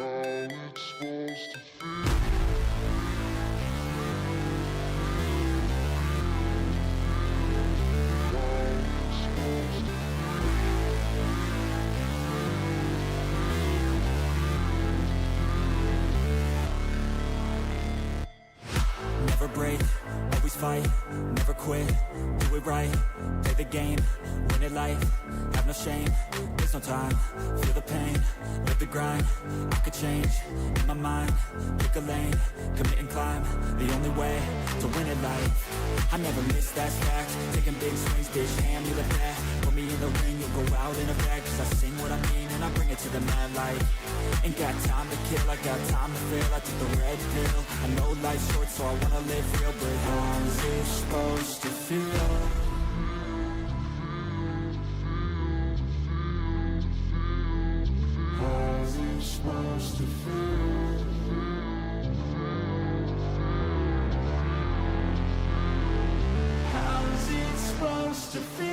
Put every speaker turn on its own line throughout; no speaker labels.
it's supposed to feel.
Never break, always fight, never quit, do it right, play the game, win it life, have no shame, there's no time, feel the pain, live the grind, I could change, in my mind, pick a lane, commit and climb, the only way to win it life, I never miss, that's fact, taking big swings, bitch, hand me the bat, put me in the ring, you'll go out in a bag, cause I sing what I mean and I bring it to the mad light, ain't got time to kill, I got time to feel, I took the red pill, I know life's short so I wanna live real, but how's it supposed to feel? How's it supposed to feel? How's it supposed to feel?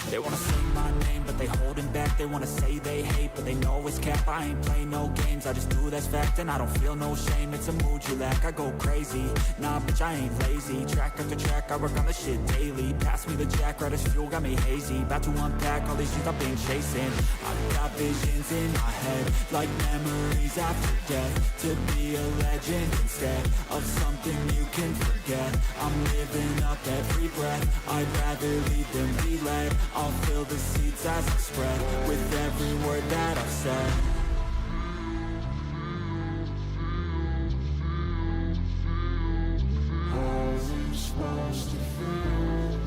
They wanna say my name, but they holding back. They wanna say they hate, but they know it's cap. I ain't play no games, I just do that's fact. And I don't feel no shame, it's a mood you lack. I go crazy, nah bitch I ain't lazy. Track after track, I work on this shit daily. Pass me the jack, right as fuel, got me hazy. About to unpack all these things I've been chasing. I've got visions in my head, like memories after death. To be a legend instead of something you can forget. I'm living up every breath, I'd rather lead than be led. I'll fill the seats as I spread with every word that I've said. How's it supposed to feel?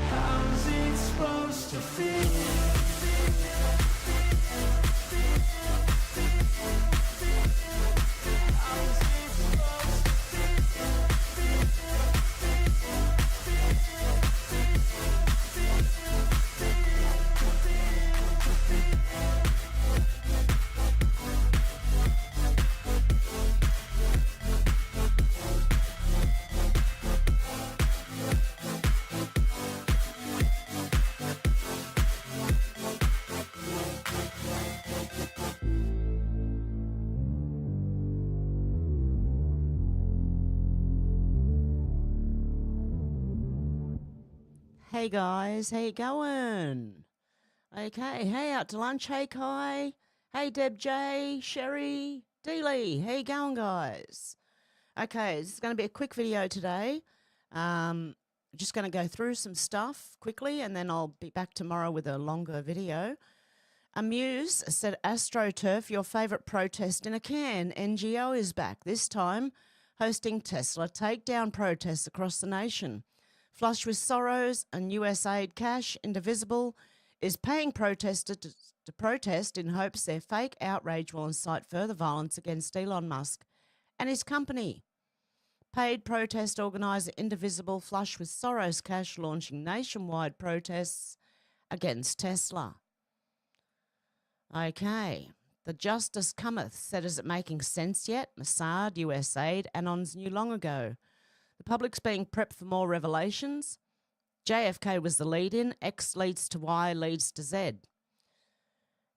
How's it supposed to feel?
Hey guys, how you going? Okay, hey, out to lunch. Hey Kai, hey Deb J, Sherry, Dealey, how you going guys? Okay, this is going to be a quick video today. Just going to go through some stuff quickly and then I'll be back tomorrow with a longer video. Amuse said, AstroTurf, your favourite protest in a can. NGO is back, this time hosting Tesla takedown protests across the nation. Flush with sorrows and US aid cash, Indivisible is paying protesters to protest in hopes their fake outrage will incite further violence against Elon Musk and his company. Paid protest organiser Indivisible flush with sorrows cash launching nationwide protests against Tesla. Okay. The Justice Cometh said, is it making sense yet? Mossad, US aid, Anons knew long ago. The public's being prepped for more revelations. JFK was the lead-in. X leads to Y leads to Z.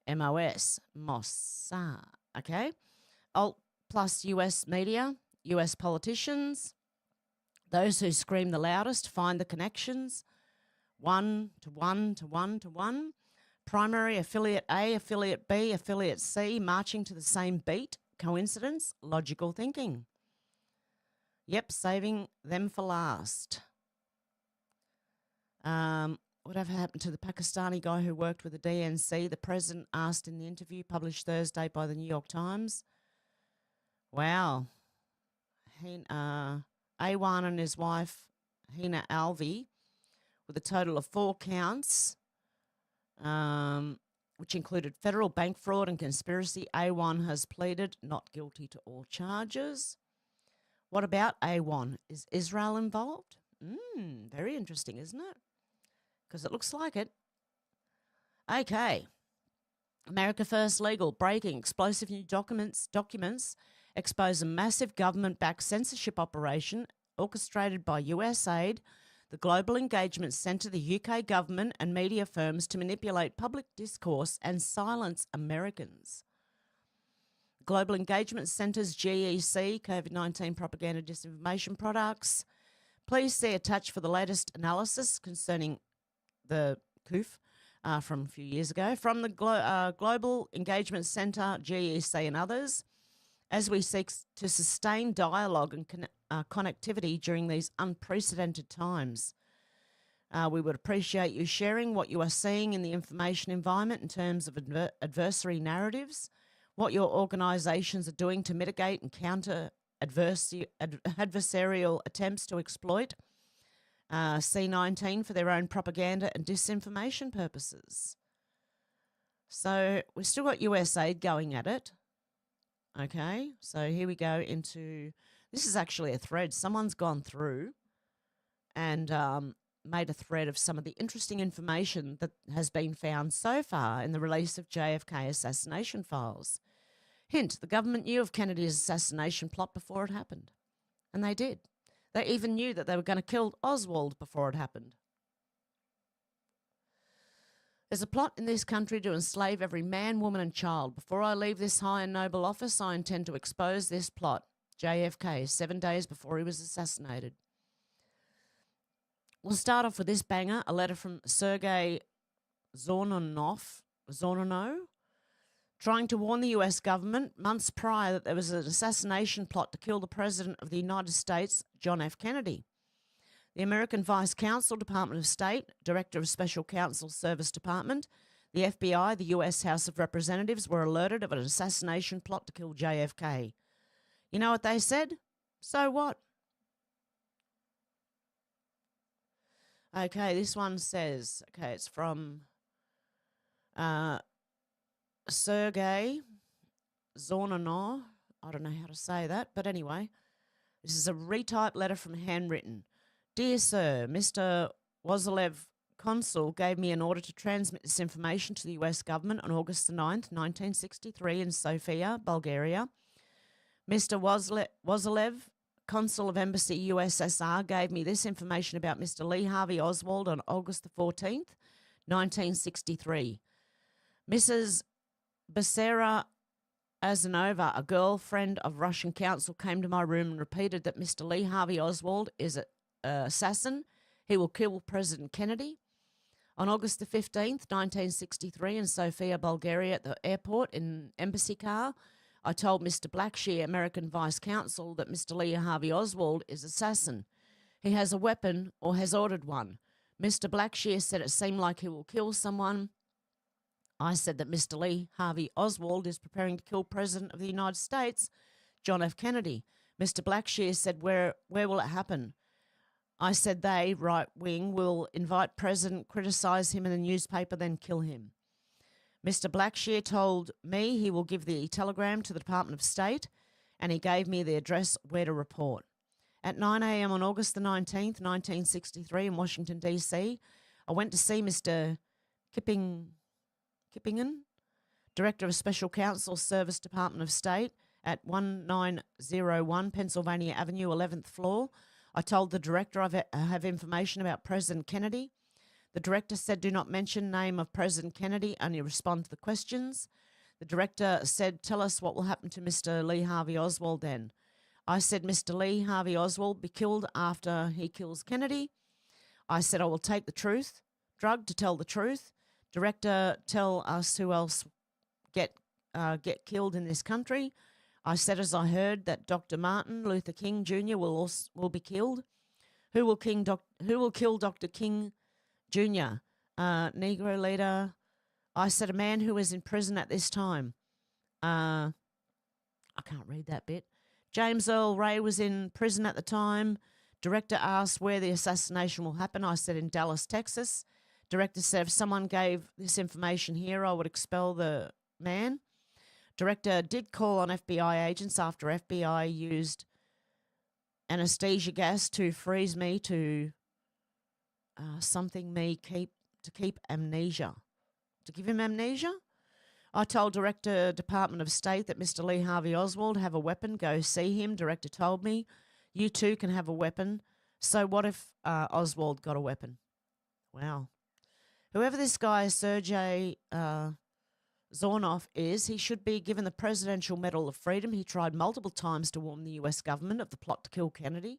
MOS. Mossad. Okay. Alt plus US media. US politicians. Those who scream the loudest find the connections. 1 to 1 to 1 to 1. Primary affiliate A, affiliate B, affiliate C marching to the same beat. Coincidence? Logical thinking. Yep, saving them for last. Whatever happened to the Pakistani guy who worked with the DNC? The president asked in the interview published Thursday by the New York Times. Wow. A1 and his wife, Hina Alvi, with a total of 4 counts, which included federal bank fraud and conspiracy. A1 has pleaded not guilty to all charges. What about A1? Is Israel involved? Very interesting, isn't it? Because it looks like it. Okay. America First Legal, breaking explosive new documents expose a massive government-backed censorship operation orchestrated by USAID, the Global Engagement Centre, the UK government and media firms to manipulate public discourse and silence Americans. Global Engagement Centre's GEC, COVID-19 propaganda disinformation products. Please see attached for the latest analysis concerning the COOF from a few years ago, from the Global Engagement Centre, GEC and others, as we seek to sustain dialogue and connectivity during these unprecedented times. We would appreciate you sharing what you are seeing in the information environment in terms of adversary narratives, what your organisations are doing to mitigate and counter adversarial attempts to exploit C19 for their own propaganda and disinformation purposes. So we've still got USAID going at it. Okay, so here we go into, this is actually a thread. Someone's gone through and made a thread of some of the interesting information that has been found so far in the release of JFK assassination files. Hint, the government knew of Kennedy's assassination plot before it happened. And they did. They even knew that they were going to kill Oswald before it happened. There's a plot in this country to enslave every man, woman and child. Before I leave this high and noble office, I intend to expose this plot. JFK, 7 days before he was assassinated. We'll start off with this banger, a letter from Sergei Zornanov, trying to warn the US government months prior that there was an assassination plot to kill the President of the United States, John F. Kennedy. The American Vice Counsel, Department of State, Director of Special Counsel Service Department, the FBI, the US House of Representatives were alerted of an assassination plot to kill JFK. You know what they said? So what? Okay, this one says, okay, it's from Sergei Zornanov. I don't know how to say that, but anyway, this is a retyped letter from handwritten. Dear Sir, Mr. Wazilev, Consul, gave me an order to transmit this information to the US government on August the 9th, 1963 in Sofia, Bulgaria. Mr. Wazilev, Consul of Embassy USSR, gave me this information about Mr. Lee Harvey Oswald on August the 14th, 1963. Mrs. Becerra Azanova, a girlfriend of Russian counsel, came to my room and repeated that Mr. Lee Harvey Oswald is an assassin. He will kill President Kennedy. On August the 15th, 1963, in Sofia, Bulgaria, at the airport in embassy car, I told Mr. Blackshear, American Vice Counsel, that Mr. Lee Harvey Oswald is assassin. He has a weapon or has ordered one. Mr. Blackshear said it seemed like he will kill someone. I said that Mr. Lee Harvey Oswald is preparing to kill President of the United States, John F. Kennedy. Mr. Blackshear said, where will it happen? I said they, right wing, will invite President, criticise him in the newspaper, then kill him. Mr. Blackshear told me he will give the telegram to the Department of State, and he gave me the address where to report. At 9 a.m. on August the 19th, 1963, in Washington, D.C., I went to see Mr. Kippingen, Director of Special Counsel Service Department of State, at 1901 Pennsylvania Avenue, 11th floor. I told the director I have information about President Kennedy. The director said, do not mention name of President Kennedy, only respond to the questions. The director said, tell us what will happen to Mr. Lee Harvey Oswald then. I said, Mr. Lee Harvey Oswald be killed after he kills Kennedy. I said, I will take the drug to tell the truth. Director, tell us who else get killed in this country. I said, as I heard, that Dr. Martin Luther King Jr. will be killed. Who will kill Dr. King Jr.? Negro leader. I said, a man who is in prison at this time. I can't read that bit. James Earl Ray was in prison at the time. Director asked where the assassination will happen. I said, in Dallas, Texas. Director said, if someone gave this information here, I would expel the man. Director did call on FBI agents after FBI used anesthesia gas to freeze me to keep amnesia. To give him amnesia? I told Director, Department of State, that Mr. Lee Harvey Oswald have a weapon. Go see him. Director told me, you too can have a weapon. So what if Oswald got a weapon? Wow. Whoever this guy, Sergei Zornov, is, he should be given the Presidential Medal of Freedom. He tried multiple times to warn the US government of the plot to kill Kennedy.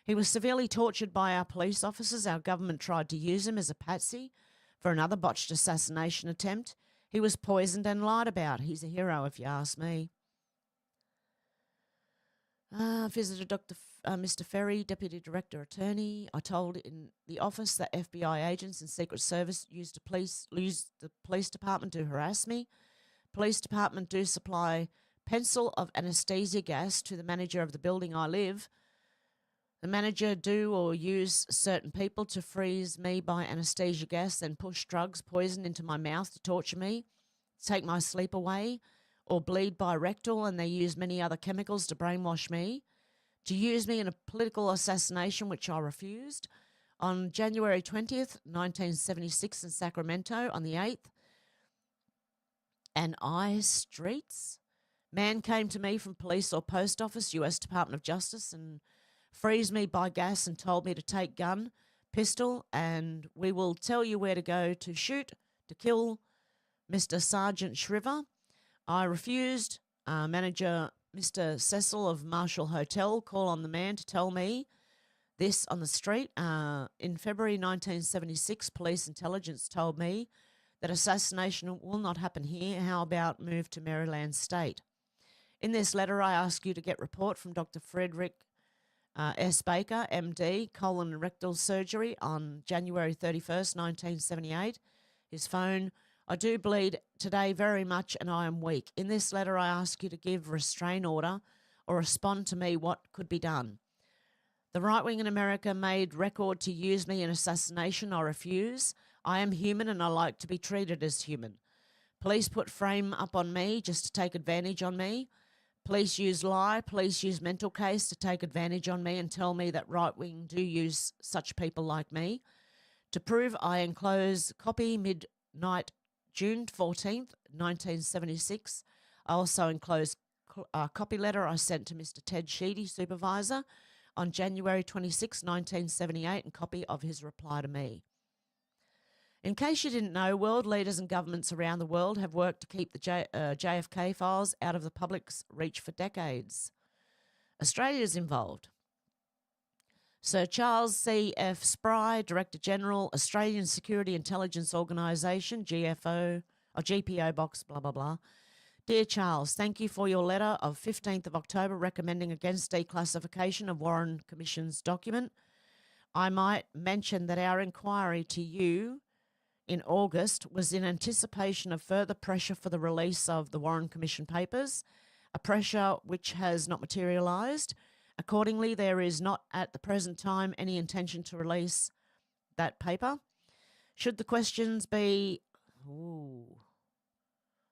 He was severely tortured by our police officers. Our government tried to use him as a patsy for another botched assassination attempt. He was poisoned and lied about. He's a hero, if you ask me. Visited Mr. Ferry, Deputy Director Attorney. I told in the office that FBI agents and Secret Service used the police department to harass me. Police department do supply pencil of anesthesia gas to the manager of the building I live. The manager do or use certain people to freeze me by anesthesia gas, then push drugs, poison into my mouth to torture me, take my sleep away, or bleed by rectal, and they use many other chemicals to brainwash me, to use me in a political assassination, which I refused. On January 20th, 1976 in Sacramento, on the 8th, and I streets, man came to me from police or post office, US Department of Justice, and freeze me by gas and told me to take gun, pistol, and we will tell you where to go to shoot, to kill Mr. Sergeant Shriver. I refused. Manager Mr. Cecil of Marshall Hotel called on the man to tell me this on the street. In February 1976, police intelligence told me that assassination will not happen here. How about move to Maryland State? In this letter, I ask you to get report from Dr. Frederick S. Baker, MD, colon and rectal surgery on January 31st, 1978. His phone, I do bleed today very much and I am weak. In this letter, I ask you to give restraint order or respond to me what could be done. The right wing in America made record to use me in assassination. I refuse. I am human and I like to be treated as human. Police put frame up on me just to take advantage on me. Police use lie, police use mental case to take advantage on me and tell me that right wing do use such people like me. To prove, I enclose copy midnight June 14th, 1976. I also enclose a copy letter I sent to Mr. Ted Sheedy, supervisor, on January 26, 1978, and copy of his reply to me. In case you didn't know, world leaders and governments around the world have worked to keep the JFK files out of the public's reach for decades. Australia is involved. Sir Charles C. F. Spry, Director General, Australian Security Intelligence Organisation, GPO Box, blah, blah, blah. Dear Charles, thank you for your letter of 15th of October recommending against declassification of Warren Commission's document. I might mention that our inquiry to you in August was in anticipation of further pressure for the release of the Warren Commission papers, a pressure which has not materialised. Accordingly, there is not at the present time any intention to release that paper. Should the questions be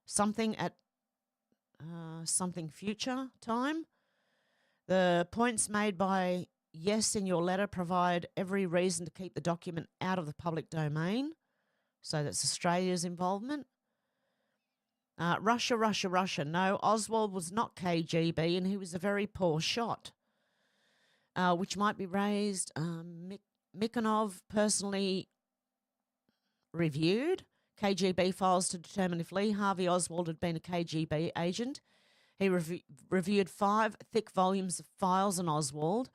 something at something future time, the points made by yes in your letter provide every reason to keep the document out of the public domain. So that's Australia's involvement. Russia. No, Oswald was not KGB and he was a very poor shot, which might be raised. Mikhanov personally reviewed KGB files to determine if Lee Harvey Oswald had been a KGB agent. He reviewed 5 thick volumes of files on Oswald.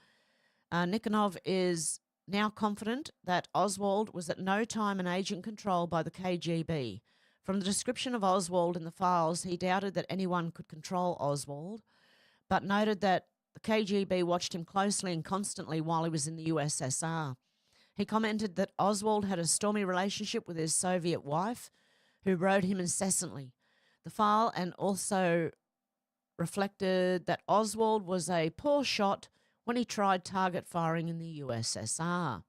Nikhanov is now confident that Oswald was at no time an agent controlled by the KGB. From the description of Oswald in the files, he doubted that anyone could control Oswald, but noted that the KGB watched him closely and constantly while he was in the USSR. He commented that Oswald had a stormy relationship with his Soviet wife, who wrote him incessantly. The file and also reflected that Oswald was a poor shot when he tried target firing in the USSR.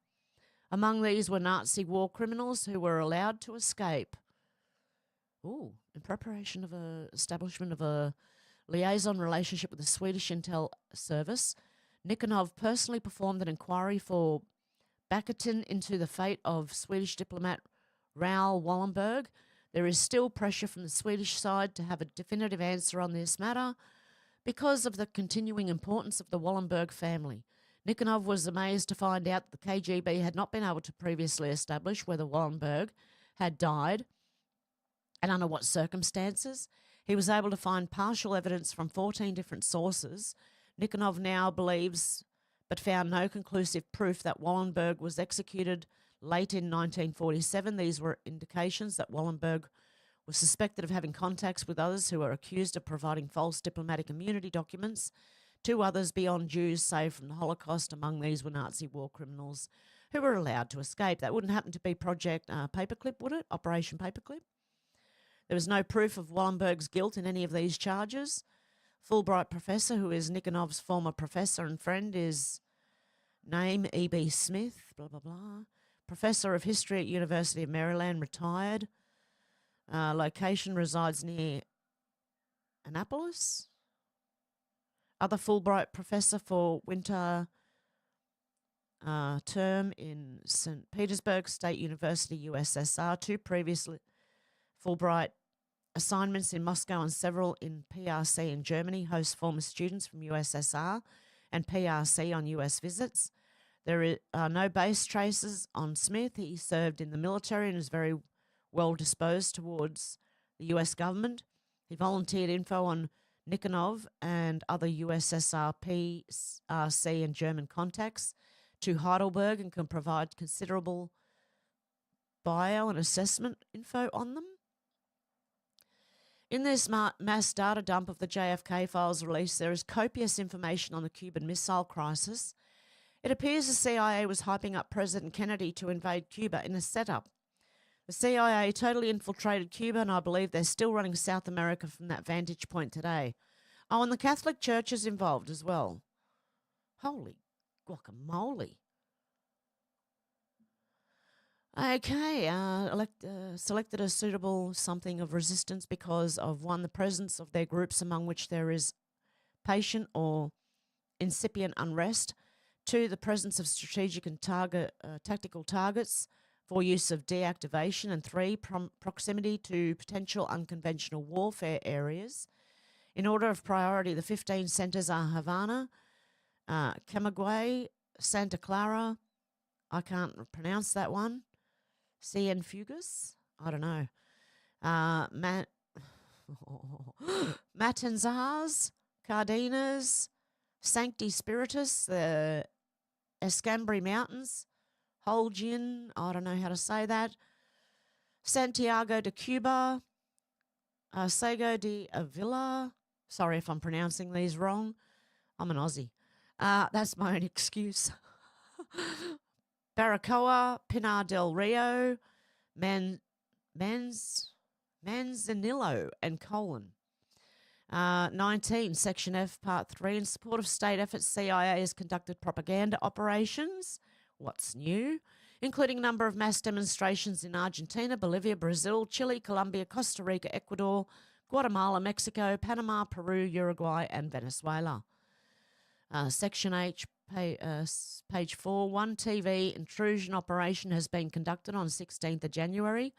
Among these were Nazi war criminals who were allowed to escape. In preparation of establishment of a liaison relationship with the Swedish Intel Service, Nikhanov personally performed an inquiry for Baketin into the fate of Swedish diplomat Raoul Wallenberg. There is still pressure from the Swedish side to have a definitive answer on this matter because of the continuing importance of the Wallenberg family. Nikonov was amazed to find out that the KGB had not been able to previously establish whether Wallenberg had died and under what circumstances. He was able to find partial evidence from 14 different sources. Nikonov now believes, but found no conclusive proof, that Wallenberg was executed late in 1947. These were indications that Wallenberg was suspected of having contacts with others who were accused of providing false diplomatic immunity documents to others beyond Jews saved from the Holocaust. Among these were Nazi war criminals who were allowed to escape. That wouldn't happen to be Project Paperclip, would it? Operation Paperclip? There was no proof of Wallenberg's guilt in any of these charges. Fulbright professor, who is Nikonov's former professor and friend, is name E.B. Smith, blah, blah, blah. Professor of history at University of Maryland, retired. Location resides near Annapolis. Other Fulbright professor for winter term in St. Petersburg State University, USSR. 2 previously Fulbright assignments in Moscow and several in PRC in Germany. Hosts former students from USSR and PRC on US visits. There are no base traces on Smith. He served in the military and is very well disposed towards the US government. He volunteered info on Nikonov and other USSR, PRC and German contacts to Heidelberg and can provide considerable bio and assessment info on them. In this mass data dump of the JFK files released, there is copious information on the Cuban Missile Crisis. It appears the CIA was hyping up President Kennedy to invade Cuba in a setup. The CIA totally infiltrated Cuba, and I believe they're still running South America from that vantage point today. Oh, and the Catholic Church is involved as well. Holy guacamole. Okay, selected a suitable something of resistance because of 1, the presence of their groups among which there is patient or incipient unrest. 2, the presence of strategic and tactical targets for use of deactivation. And 3, proximity to potential unconventional warfare areas. In order of priority, the 15 centers are Havana, Camagüey, Santa Clara, I can't pronounce that one, Cienfuegos, I don't know, Matanzas, Cardenas, Sancti Spiritus, the Escambray Mountains, Holguin, I don't know how to say that, Santiago de Cuba, Sago de Avila, sorry if I'm pronouncing these wrong, I'm an Aussie. That's my own excuse. Baracoa, Pinar del Rio, Manzanillo, and Colon. 19, Section F, Part 3. In support of state efforts, CIA has conducted propaganda operations. What's new? Including a number of mass demonstrations in Argentina, Bolivia, Brazil, Chile, Colombia, Costa Rica, Ecuador, Guatemala, Mexico, Panama, Peru, Uruguay, and Venezuela. Section H, page 4, 1 TV intrusion operation has been conducted on 16th of January.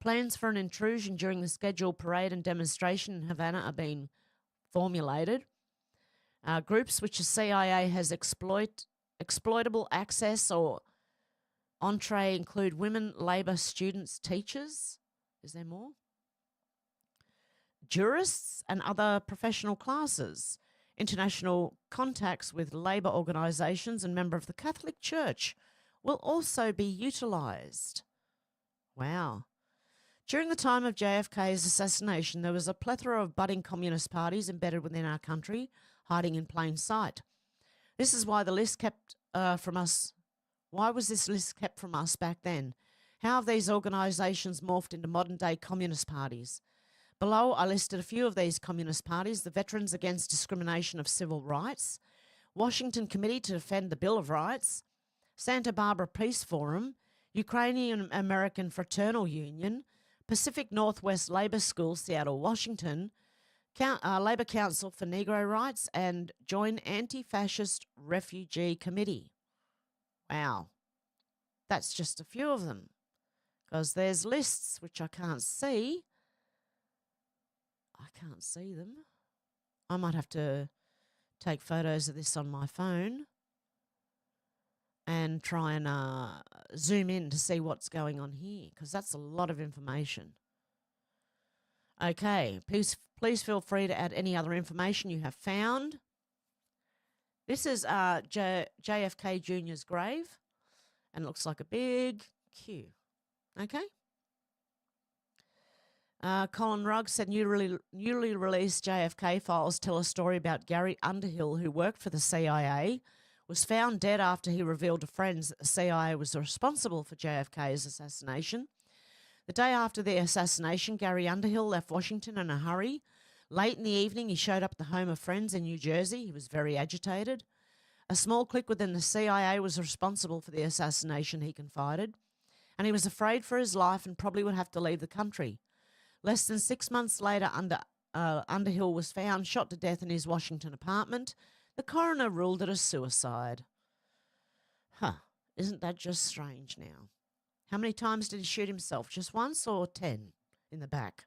Plans for an intrusion during the scheduled parade and demonstration in Havana are being formulated. Groups which the CIA has exploitable access or entree include women, labour, students, teachers. Is there more? Jurists and other professional classes. International contacts with labour organisations and member of the Catholic Church will also be utilised. Wow. During the time of JFK's assassination, there was a plethora of budding communist parties embedded within our country, hiding in plain sight. This is why the list kept from us. Why was this list kept from us back then? How have these organisations morphed into modern-day communist parties? Below, I listed a few of these communist parties: the Veterans Against Discrimination of Civil Rights, Washington Committee to Defend the Bill of Rights, Santa Barbara Peace Forum, Ukrainian American Fraternal Union, Pacific Northwest Labour School, Seattle, Washington, Labour Council for Negro Rights, and Joint Anti-Fascist Refugee Committee. Wow. That's just a few of them. because there's lists which I can't see. I can't see them. I might have to take photos of this on my phone and try and zoom in to see what's going on here, because that's a lot of information. Okay, please feel free to add any other information you have found. This is JFK Jr.'s grave, and it looks like a big Q. Okay. Colin Rugg said newly released JFK files tell a story about Gary Underhill, who worked for the CIA, was found dead after he revealed to friends that the CIA was responsible for JFK's assassination. The day after the assassination, Gary Underhill left Washington in a hurry. Late in the evening, he showed up at the home of friends in New Jersey. He was very agitated. A small clique within the CIA was responsible for the assassination, he confided, and he was afraid for his life and probably would have to leave the country. Less than 6 months later, Underhill was found shot to death in his Washington apartment. The coroner ruled it a suicide. Isn't that just strange now? How many times did he shoot himself? Just once or 10 in the back?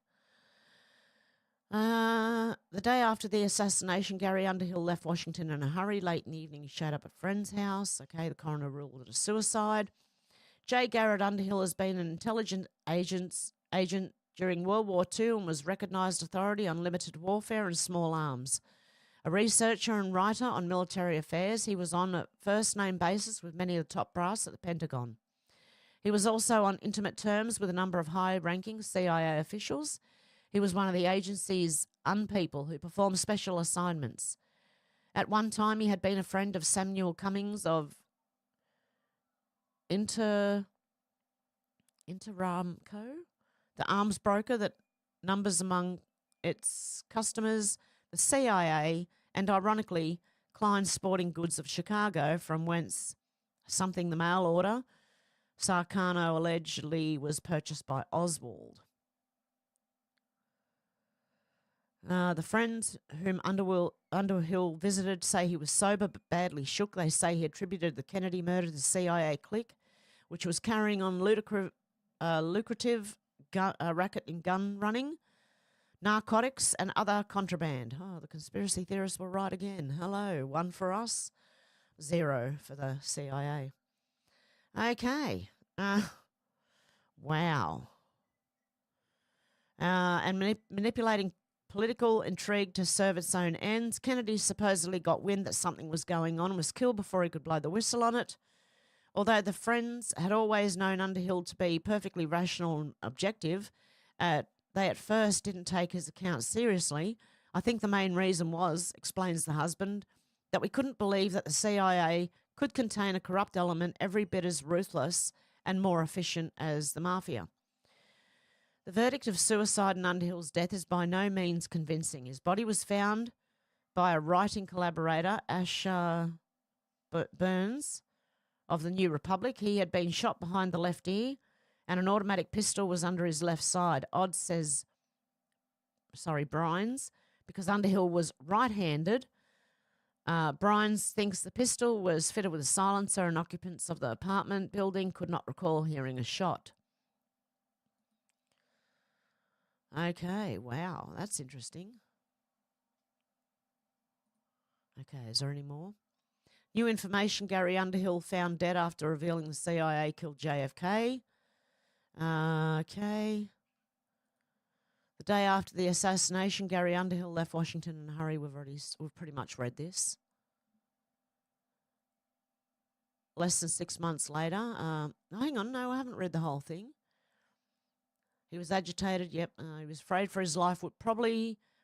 The day after the assassination, Gary Underhill left Washington in a hurry. Late in the evening, he showed up at a friend's house. Okay, the coroner ruled it a suicide. J. Garrett Underhill has been an intelligence agent during World War II and was recognised authority on limited warfare and small arms. A researcher and writer on military affairs, he was on a first-name basis with many of the top brass at the Pentagon. He was also on intimate terms with a number of high-ranking CIA officials. He was one of the agency's unpeople who performed special assignments. At one time, he had been a friend of Samuel Cummings of Interamco, the arms broker that numbers among its customers the CIA and, ironically, Klein's Sporting Goods of Chicago, from whence something the mail order Sarcano allegedly was purchased by Oswald. The friends whom Underhill visited say he was sober but badly shook. They say he attributed the Kennedy murder to the CIA clique, which was carrying on lucrative racket in gun running, narcotics, and other contraband. Oh, the conspiracy theorists were right again. Hello, 1 for us, 0 for the CIA. Okay. Wow. And manipulating political intrigue to serve its own ends. Kennedy supposedly got wind that something was going on and was killed before he could blow the whistle on it. Although the friends had always known Underhill to be perfectly rational and objective, they at first didn't take his account seriously. I think the main reason was, explains the husband, that we couldn't believe that the CIA could contain a corrupt element every bit as ruthless and more efficient as the mafia. The verdict of suicide in Underhill's death is by no means convincing. His body was found by a writing collaborator, Asher Burns, of the New Republic. He had been shot behind the left ear, and an automatic pistol was under his left side. Brines, because Underhill was right-handed. Brines thinks the pistol was fitted with a silencer, and occupants of the apartment building could not recall hearing a shot. Okay, wow, that's interesting. Okay, is there any more? New information, Gary Underhill found dead after revealing the CIA killed JFK. Okay. The day after the assassination, Gary Underhill left Washington in a hurry. We've pretty much read this. Less than 6 months later. Hang on, no, I haven't read the whole thing. He was agitated, yep. He was afraid for his life,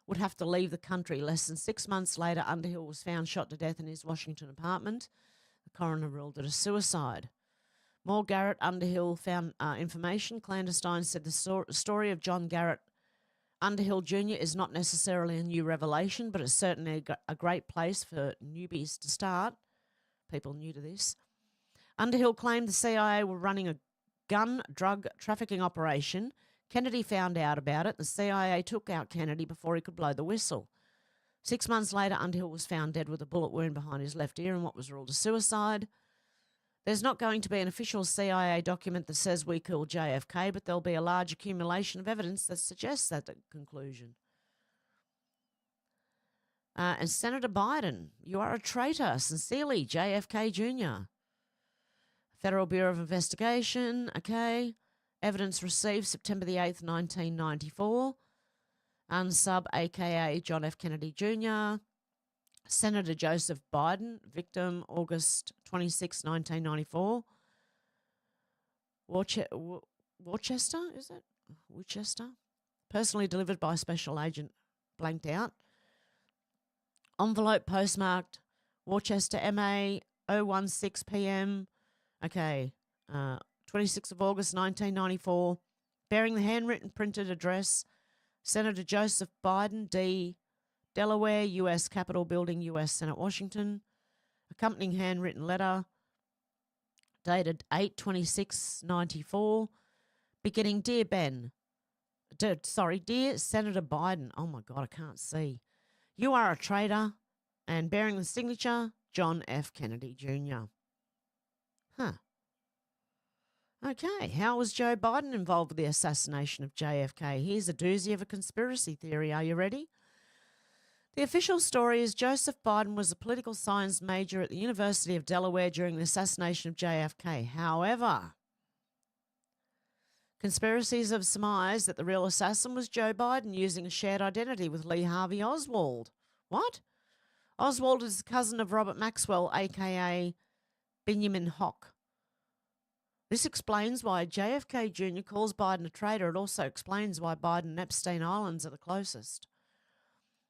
would have to leave the country. Less than 6 months later, Underhill was found shot to death in his Washington apartment. The coroner ruled it a suicide. More Garrett Underhill found information. Clandestine said the story of John Garrett Underhill Jr. is not necessarily a new revelation, but it's certainly a great place for newbies to start, people new to this. Underhill claimed the CIA were running a gun drug trafficking operation. Kennedy found out about it. The CIA took out Kennedy before he could blow the whistle. 6 months later, Underhill was found dead with a bullet wound behind his left ear in what was ruled a suicide. There's not going to be an official CIA document that says we killed JFK, but there'll be a large accumulation of evidence that suggests that conclusion. And Senator Biden, you are a traitor. Sincerely, JFK Jr. Federal Bureau of Investigation, okay. Evidence received September the 8th, 1994. Unsub, a.k.a. John F. Kennedy Jr. Senator Joseph Biden, victim August 26, 1994. Worcester, is it? Worcester? Personally delivered by special agent, blanked out. Envelope postmarked Worcester, MA, 016 p.m. Okay, 26th of August, 1994. Bearing the handwritten printed address, Senator Joseph Biden, D., Delaware, U.S. Capitol Building, U.S. Senate, Washington. Accompanying handwritten letter dated 8/26/94, beginning, Dear Ben, Dear Senator Biden. Oh, my God, I can't see. You are a traitor, and bearing the signature, John F. Kennedy Jr. Huh. Okay, how was Joe Biden involved with the assassination of JFK? Here's a doozy of a conspiracy theory. Are you ready? The official story is Joseph Biden was a political science major at the University of Delaware during the assassination of JFK. However, conspiracies have surmised that the real assassin was Joe Biden using a shared identity with Lee Harvey Oswald. What? Oswald is the cousin of Robert Maxwell, a.k.a. Benjamin Hock. This explains why JFK Jr. calls Biden a traitor. It also explains why Biden and Epstein Islands are the closest.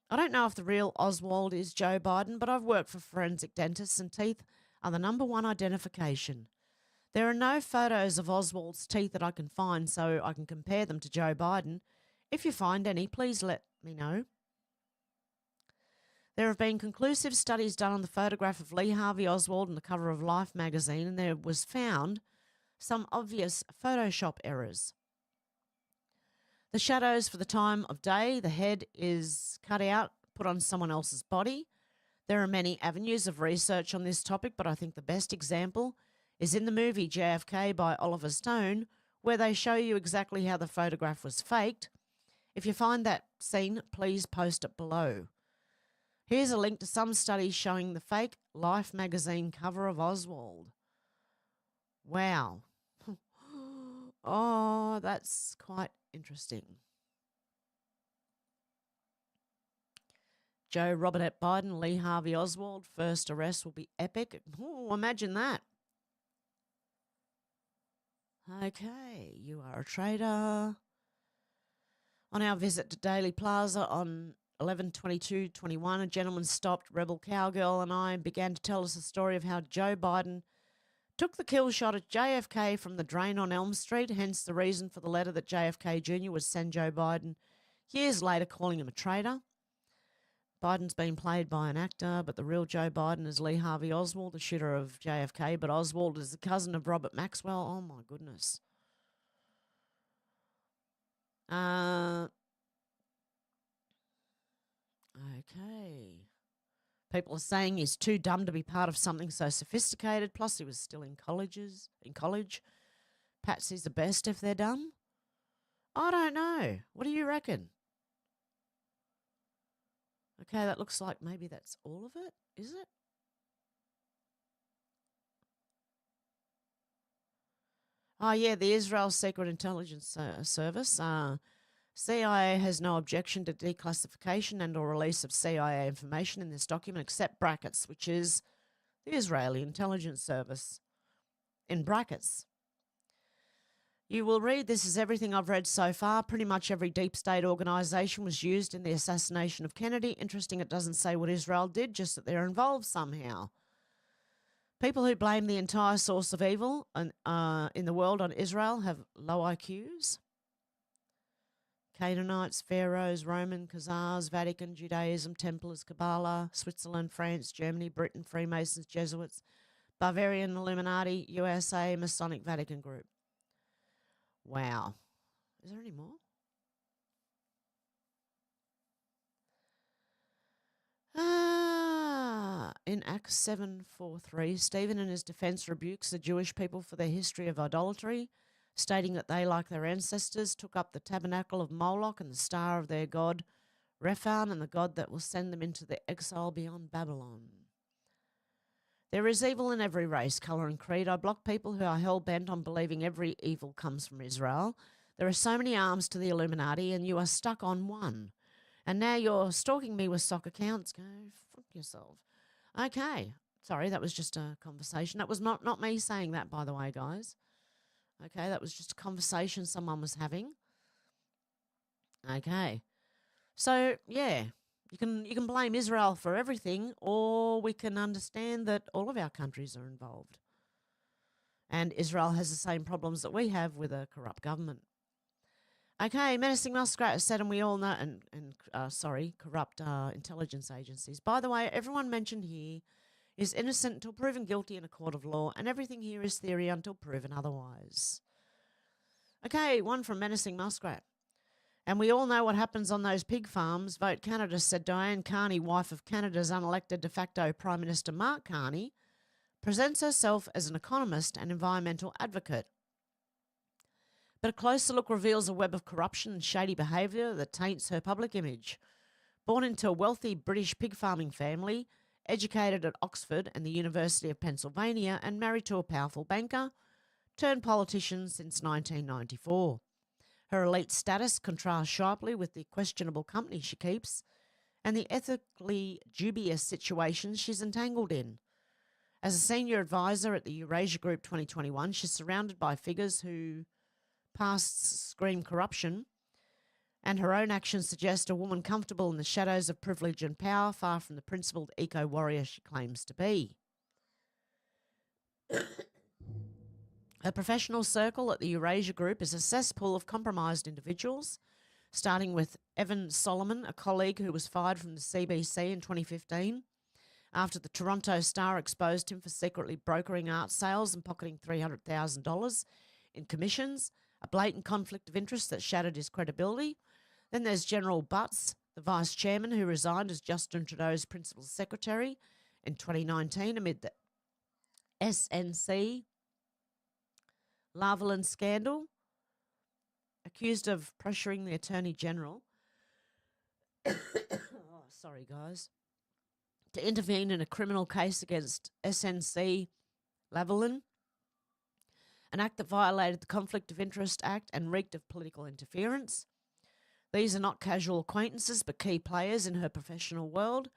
I don't know if the real Oswald is Joe Biden, but I've worked for forensic dentists and teeth are the number one identification. There are no photos of Oswald's teeth that I can find, so I can compare them to Joe Biden. If you find any, please let me know. There have been conclusive studies done on the photograph of Lee Harvey Oswald on the cover of Life magazine, and there was found some obvious Photoshop errors. The shadows for the time of day, the head is cut out, put on someone else's body. There are many avenues of research on this topic, but I think the best example is in the movie JFK by Oliver Stone, where they show you exactly how the photograph was faked. If you find that scene, please post it below. Here's a link to some studies showing the fake Life magazine cover of Oswald. Wow. Oh, that's quite interesting. Joe Robert Biden, Lee Harvey Oswald, first arrest will be epic. Oh, imagine that. Okay, you are a traitor. On our visit to Daily Plaza on 11/22/21, a gentleman stopped Rebel Cowgirl and I and began to tell us the story of how Joe Biden took the kill shot at JFK from the drain on Elm Street, hence the reason for the letter that JFK Jr. would send Joe Biden years later calling him a traitor. Biden's been played by an actor, but the real Joe Biden is Lee Harvey Oswald, the shooter of JFK, but Oswald is the cousin of Robert Maxwell. Oh, my goodness. Okay. People are saying he's too dumb to be part of something so sophisticated, plus he was still in college. Patsy's the best if they're dumb. I don't know. What do you reckon? Okay, that looks like maybe that's all of it, is it? Oh, yeah, the Israel Secret Intelligence Service. CIA has no objection to declassification and or release of CIA information in this document except brackets, which is the Israeli Intelligence Service. In brackets. You will read this is everything I've read so far. Pretty much every deep state organisation was used in the assassination of Kennedy. Interesting it doesn't say what Israel did, just that they're involved somehow. People who blame the entire source of evil in the world on Israel have low IQs. Canaanites, Pharaohs, Roman, Khazars, Vatican, Judaism, Templars, Kabbalah, Switzerland, France, Germany, Britain, Freemasons, Jesuits, Bavarian, Illuminati, USA, Masonic Vatican Group. Wow. Is there any more? in Acts 7:4-3, Stephen in his defense rebukes the Jewish people for their history of idolatry, stating that they, like their ancestors, took up the tabernacle of Moloch and the star of their god Rephan and the god that will send them into the exile beyond Babylon. There is evil in every race, colour and creed. I block people who are hell-bent on believing every evil comes from Israel. There are so many arms to the Illuminati and you are stuck on one. And now you're stalking me with sock accounts. Go fuck yourself. Okay. Sorry, that was just a conversation. That was not me saying that, by the way, guys. Okay, that was just a conversation someone was having. Okay. So, yeah, you can blame Israel for everything, or we can understand that all of our countries are involved. And Israel has the same problems that we have with a corrupt government. Okay, menacing muskrat has said, and we all know, corrupt intelligence agencies. By the way, everyone mentioned here is innocent until proven guilty in a court of law, and everything here is theory until proven otherwise. Okay, one from menacing muskrat. And we all know what happens on those pig farms. Vote Canada, said Diane Carney, wife of Canada's unelected de facto Prime Minister Mark Carney, presents herself as an economist and environmental advocate. But a closer look reveals a web of corruption and shady behaviour that taints her public image. Born into a wealthy British pig farming family, educated at Oxford and the University of Pennsylvania, and married to a powerful banker, turned politician since 1994. Her elite status contrasts sharply with the questionable company she keeps and the ethically dubious situations she's entangled in. As a senior advisor at the Eurasia Group 2021, she's surrounded by figures who past scream corruption, and her own actions suggest a woman comfortable in the shadows of privilege and power, far from the principled eco-warrior she claims to be. Her professional circle at the Eurasia Group is a cesspool of compromised individuals, starting with Evan Solomon, a colleague who was fired from the CBC in 2015 after the Toronto Star exposed him for secretly brokering art sales and pocketing $300,000 in commissions, a blatant conflict of interest that shattered his credibility. Then there's General Butts, the vice chairman who resigned as Justin Trudeau's principal secretary in 2019 amid the SNC Lavalin scandal, accused of pressuring the Attorney General sorry guys, to intervene in a criminal case against SNC Lavalin, an act that violated the Conflict of Interest Act and reeked of political interference. These are not casual acquaintances but key players in her professional world,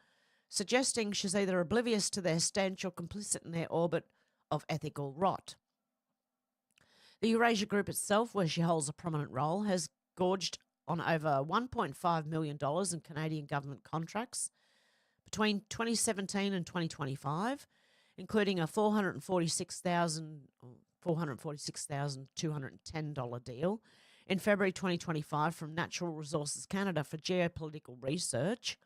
suggesting she's either oblivious to their stench or complicit in their orbit of ethical rot. The Eurasia Group itself, where she holds a prominent role, has gorged on over $1.5 million in Canadian government contracts between 2017 and 2025, including a $446,210 deal in February 2025 from Natural Resources Canada for geopolitical research.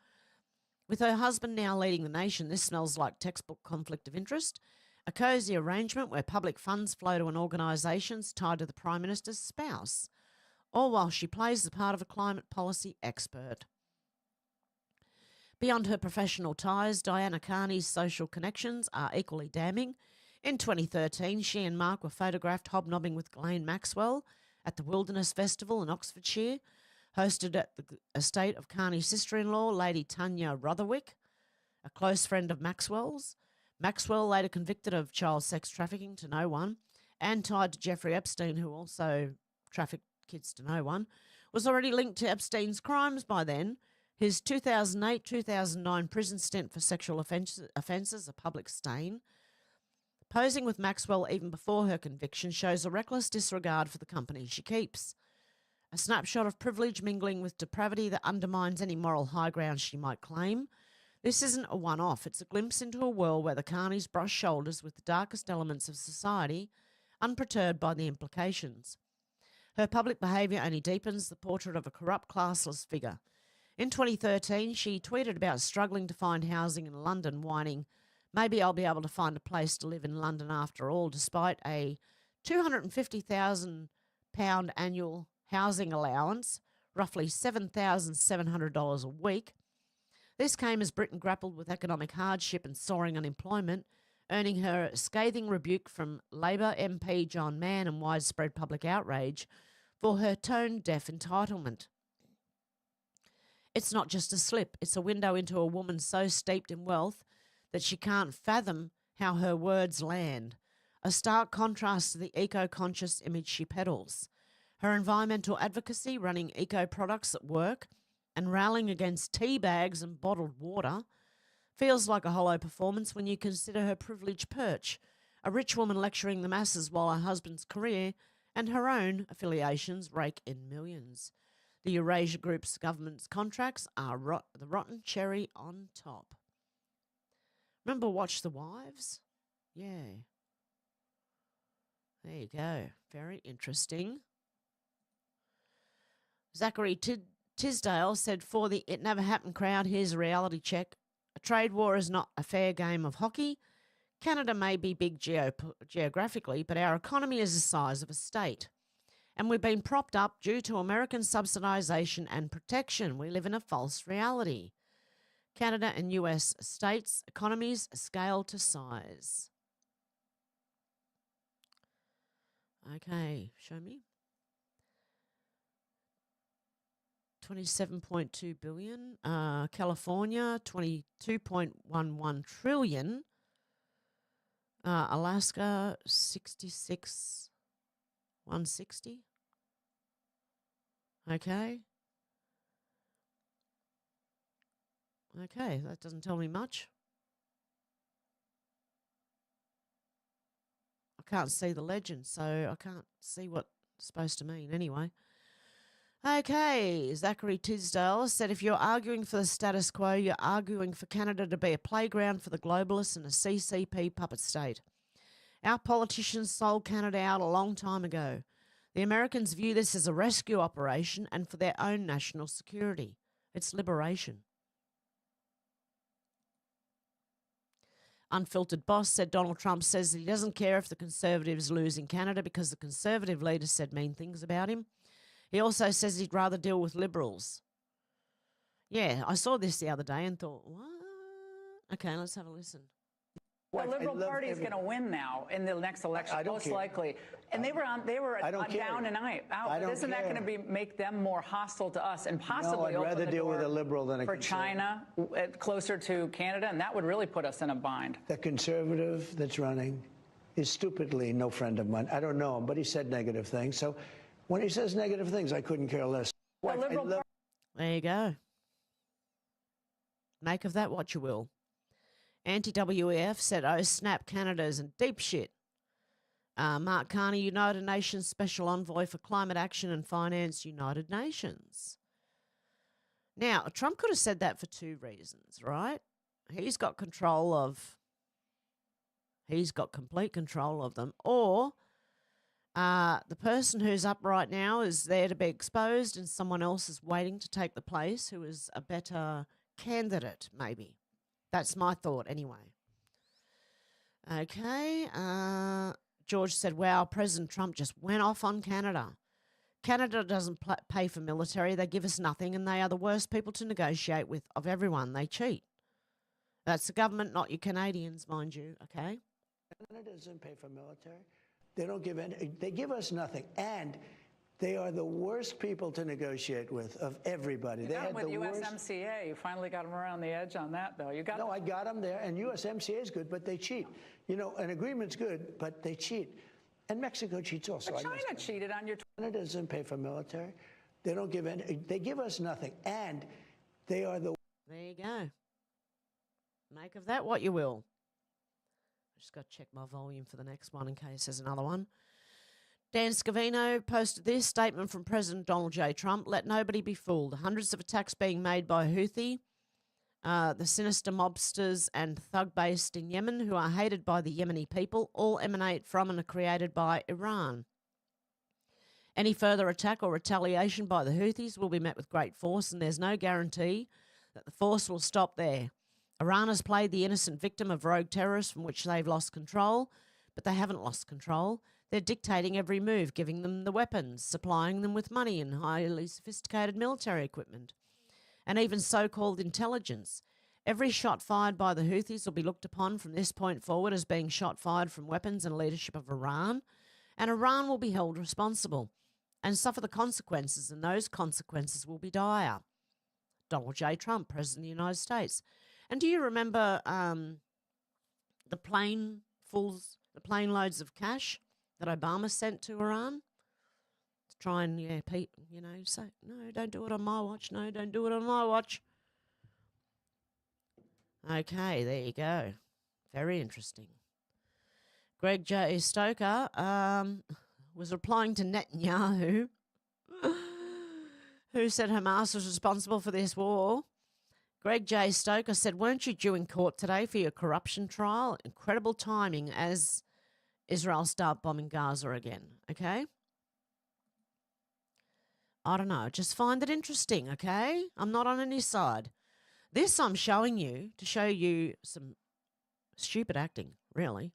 With her husband now leading the nation, this smells like textbook conflict of interest, a cosy arrangement where public funds flow to an organisations tied to the Prime Minister's spouse, all while she plays the part of a climate policy expert. Beyond her professional ties, Diana Carney's social connections are equally damning. In 2013, she and Mark were photographed hobnobbing with Ghislaine Maxwell at the Wilderness Festival in Oxfordshire, hosted at the estate of Carney's sister-in-law, Lady Tanya Rutherwick, a close friend of Maxwell's. Maxwell, later convicted of child sex trafficking to no one and tied to Jeffrey Epstein, who also trafficked kids to no one, was already linked to Epstein's crimes by then. His 2008-2009 prison stint for sexual offences, a public stain. Posing with Maxwell even before her conviction shows a reckless disregard for the company she keeps. A snapshot of privilege mingling with depravity that undermines any moral high ground she might claim. This isn't a one-off, it's a glimpse into a world where the Carneys brush shoulders with the darkest elements of society, unperturbed by the implications. Her public behaviour only deepens the portrait of a corrupt, classless figure. In 2013, she tweeted about struggling to find housing in London, whining, "Maybe I'll be able to find a place to live in London after all," despite a £250,000 annual housing allowance, roughly $7,700 a week, This came as Britain grappled with economic hardship and soaring unemployment, earning her a scathing rebuke from Labor MP John Mann and widespread public outrage for her tone-deaf entitlement. It's not just a slip, it's a window into a woman so steeped in wealth that she can't fathom how her words land, a stark contrast to the eco-conscious image she peddles. Her environmental advocacy, running eco-products at work and railing against tea bags and bottled water, feels like a hollow performance when you consider her privileged perch, a rich woman lecturing the masses while her husband's career and her own affiliations rake in millions. The Eurasia Group's government's contracts are the rotten cherry on top. Remember Watch the Wives? Yeah. There you go. Very interesting. Zachary Tisdale said, for the It Never Happened crowd, here's a reality check. A trade war is not a fair game of hockey. Canada may be big geographically, but our economy is the size of a state. And we've been propped up due to American subsidization and protection. We live in a false reality. Canada and US states' economies scale to size. Okay, show me. 27.2 billion. California, 22.11 trillion. Alaska, 66,160. Okay. Okay, that doesn't tell me much. I can't see the legend, so I can't see what it's supposed to mean anyway. Okay, Zachary Tisdale said, if you're arguing for the status quo, you're arguing for Canada to be a playground for the globalists and a CCP puppet state. Our politicians sold Canada out a long time ago. The Americans view this as a rescue operation and for their own national security. It's liberation. Unfiltered Boss said Donald Trump says that he doesn't care if the Conservatives lose in Canada because the Conservative leader said mean things about him. He also says he'd rather deal with Liberals. Yeah, I saw this the other day and thought, what? Okay, let's have a listen.
The Liberal Party is going to win now in the next election, most likely. And they were down and out. Isn't that going to make them more hostile to us and possibly
I'd rather deal with a liberal than a
for China closer to Canada? And that would really put us in a bind.
The conservative that's running is stupidly no friend of mine. I don't know him, but he said negative things. So when he says negative things, I couldn't care less.
There you go. Make of that what you will. Anti-WEF said, oh, snap, Canada's in deep shit. Mark Carney, United Nations Special Envoy for Climate Action and Finance, United Nations. Now, Trump could have said that for two reasons, right? He's got complete control of them. Or the person who's up right now is there to be exposed and someone else is waiting to take the place who is a better candidate, maybe. That's my thought anyway. Okay. George said, wow, President Trump just went off on Canada. Canada doesn't pay for military. They give us nothing, and they are the worst people to negotiate with of everyone. They cheat. That's the government, not your Canadians, mind you, okay?
Canada doesn't pay for military. They don't give any. They give us nothing. And they are the worst people to negotiate with of everybody.
You got them with USMCA. You finally got them around the edge on that, though.
No, I got them there. And USMCA is good, but they cheat. You know, an agreement's good, but they cheat. And Mexico cheats also.
But China cheated on your...
Canada doesn't pay for military. They don't give any. They give us nothing. And they are the...
There you go. Make of that what you will. I just got to check my volume for the next one in case there's another one. Dan Scavino posted this statement from President Donald J. Trump. Let nobody be fooled. Hundreds of attacks being made by Houthi, the sinister mobsters and thug based in Yemen who are hated by the Yemeni people, all emanate from and are created by Iran. Any further attack or retaliation by the Houthis will be met with great force, and there's no guarantee that the force will stop there. Iran has played the innocent victim of rogue terrorists from which they've lost control, but they haven't lost control. They're dictating every move, giving them the weapons, supplying them with money and highly sophisticated military equipment, and even so-called intelligence. Every shot fired by the Houthis will be looked upon from this point forward as being shot fired from weapons and leadership of Iran, and Iran will be held responsible and suffer the consequences, and those consequences will be dire. Donald J. Trump, President of the United States. And do you remember the plane loads of cash that Obama sent to Iran to try and, say, no, don't do it on my watch. No, don't do it on my watch. Okay, there you go. Very interesting. Greg J. Stoker was replying to Netanyahu, who said Hamas was responsible for this war. Greg J. Stoker said, weren't you due in court today for your corruption trial? Incredible timing as Israel start bombing Gaza again, okay? I don't know. Just find it interesting, okay? I'm not on any side. This I'm showing you to show you some stupid acting, really.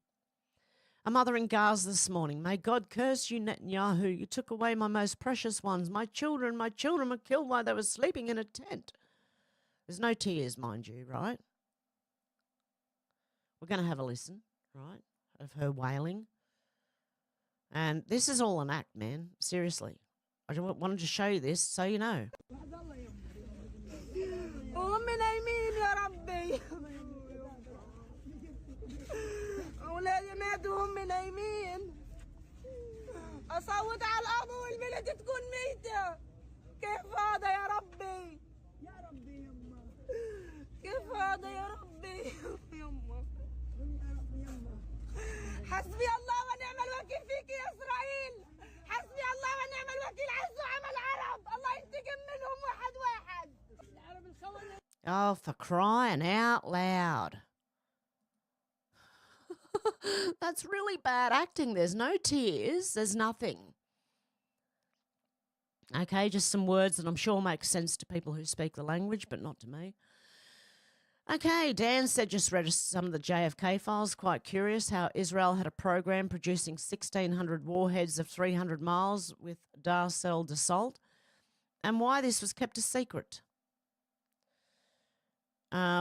A mother in Gaza this morning. May God curse you, Netanyahu. You took away my most precious ones. My children were killed while they were sleeping in a tent. There's no tears, mind you, right? We're going to have a listen, right, of her wailing. And this is all an act, man. Seriously. I wanted to show you this so you know.
وهم نايمين يا ربي أولادي ماتوا وهم نايمين أصوت على الأرض والبلد تكون ميتة كيف هذا يا ربي يا ربي يما كيف هذا يا ربي يما حسبي الله ونعم الوكيل فيك يا إسرائيل حسبي الله ونعم الوكيل على زعماء العرب الله ينتقم منهم واحد واحد.
Oh, for crying out loud. That's really bad acting. There's no tears. There's nothing. Okay, just some words that I'm sure make sense to people who speak the language, but not to me. Okay, Dan said, just read some of the JFK files. Quite curious how Israel had a program producing 1,600 warheads of 300 miles with Dar-cell Dassault, and why this was kept a secret.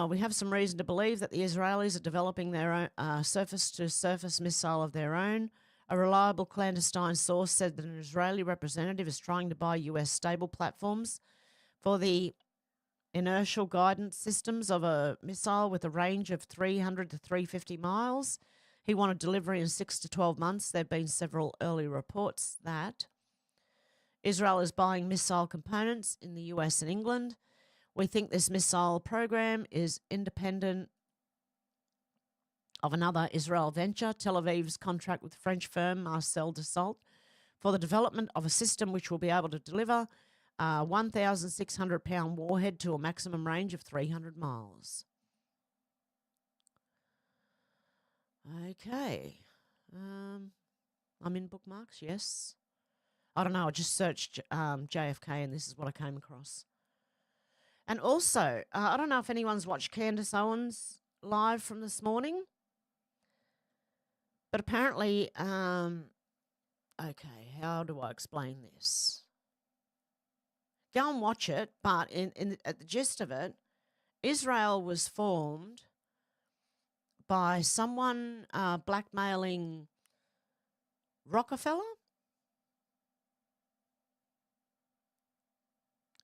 We have some reason to believe that the Israelis are developing their own surface-to-surface missile of their own. A reliable clandestine source said that an Israeli representative is trying to buy US stable platforms for the inertial guidance systems of a missile with a range of 300 to 350 miles. He wanted delivery in 6 to 12 months. There have been several early reports that Israel is buying missile components in the US and England. We think this missile program is independent of another Israel venture, Tel Aviv's contract with French firm Marcel Dassault, for the development of a system which will be able to deliver a 1,600-pound warhead to a maximum range of 300 miles. Okay. I'm in bookmarks, yes. I don't know, I just searched JFK and this is what I came across. And also, I don't know if anyone's watched Candace Owens live from this morning, but apparently, okay, how do I explain this? Go and watch it, but at the gist of it, Israel was formed by someone blackmailing Rockefeller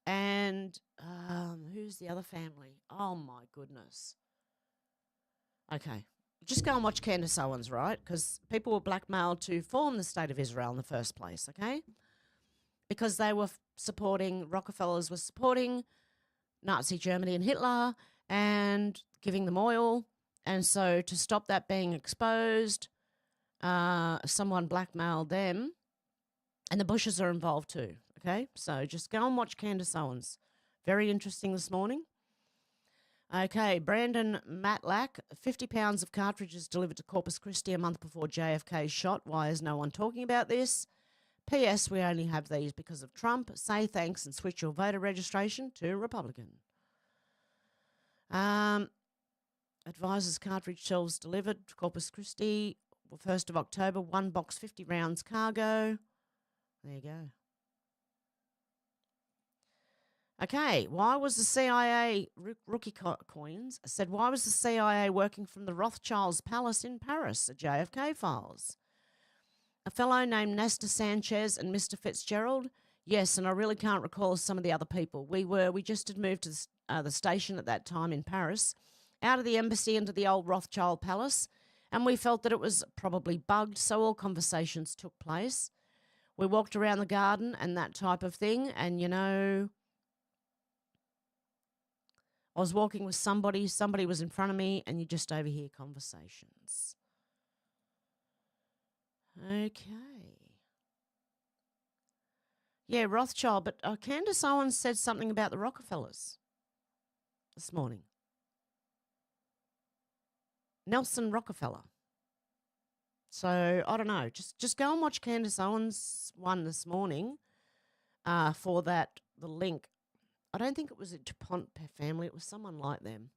and who's the other family? Oh, my goodness. Okay, just go and watch Candace Owens, right? Because people were blackmailed to form the State of Israel in the first place, okay? Because they were supporting, Rockefellers were supporting Nazi Germany and Hitler and giving them oil. And so to stop that being exposed, someone blackmailed them. And the Bushes are involved too, okay? So just go and watch Candace Owens. Very interesting this morning. Okay, Brandon Matlack, 50 pounds of cartridges delivered to Corpus Christi a month before JFK's shot. Why is no one talking about this? P.S. We only have these because of Trump. Say thanks and switch your voter registration to Republican. Advisors cartridge shelves delivered to Corpus Christi, 1st of October, 1 box, 50 rounds cargo. There you go. Okay, why was the CIA, rookie coins, said, why was the CIA working from the Rothschilds' palace in Paris, the JFK files? A fellow named Nestor Sanchez and Mr. Fitzgerald? Yes, and I really can't recall some of the other people. We just had moved to the station at that time in Paris, out of the embassy into the old Rothschild palace, and we felt that it was probably bugged, so all conversations took place. We walked around the garden and that type of thing, and, I was walking with somebody was in front of me, and you just overhear conversations. Okay. Yeah, Rothschild, but Candace Owens said something about the Rockefellers this morning. Nelson Rockefeller. So, I don't know. Just go and watch Candace Owens' one this morning for the link. I don't think it was a DuPont family. It was someone like them.